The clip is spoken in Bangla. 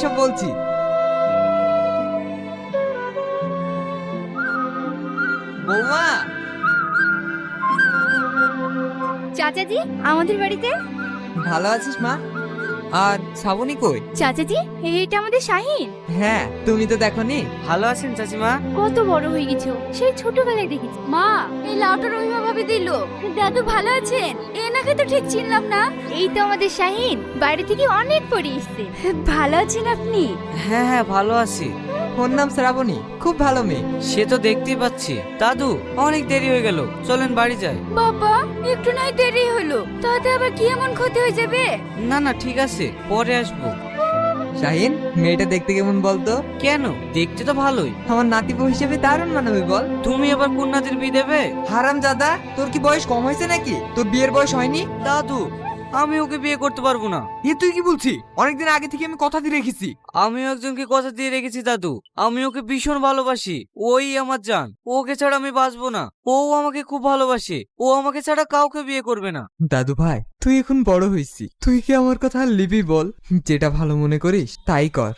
সব বলছি। বৌমা, চাচাজি আমাদের বাড়িতে। ভালো আছিস মা? আর শ্রাবণী কই? চাচাজি এইটা আমাদের শাহিন। হ্যাঁ, তুমি তো দেখোনি। ভালো আছেন চাচিমা? কত বড় হয়ে গেছো, সেই ছোটবেলায় দেখেছি। মা, এই লাউটা রহিমা ভাবি দিল। দাদু ভালো আছেন? এনাকে তো ঠিক চিনলাম না। এই তো আমাদের শাহিন, বাইরে থেকে অনেক পরে এসেছে। ভালো আছেন আপনি? হ্যাঁ হ্যাঁ ভালো আছি। ওর নাম শ্রাবণী, খুব ভালো মেয়ে। সে তো দেখতেই পাচ্ছি। দাদু অনেক দেরি হয়ে গেল, চলেন বাড়ি যাই। বাবা, একটু নাই দেরি হলো, তাতে আবার কি এমন ক্ষতি হয়ে যাবে? না না ঠিক আছে, পরে আসবো। শাহিন, মেয়েটা দেখতে কেমন বলতো? কেন, দেখতে তো ভালোই। আমার নাতিপো হিসেবে দারুণ মানাবে বল। তুমি এবার কন্যাদের বিয়ে দেবে? হারাম জাদা, তোর কি বয়স কম হয়েছে নাকি? তোর বিয়ের বয়স হয়নি? দাদু আমি ওকে বিয়ে করতে পারবো না। এ তুই কি বলছিস? অনেকদিন আগে থেকে আমি কথা দিয়ে রেখেছি। আমিও একজনকে কথা দিয়ে রেখেছি দাদু, আমি ওকে ভীষণ ভালোবাসি। ওই আমার জান, ওকে ছাড়া আমি বাঁচবো না। ও আমাকে খুব ভালোবাসে, ও আমাকে ছাড়া কাউকে বিয়ে করবে না। দাদু ভাই, তুই এখন বড় হয়েছিস, তুই কি আমার কথা আর লিবি বল? যেটা ভালো মনে করিস তাই কর।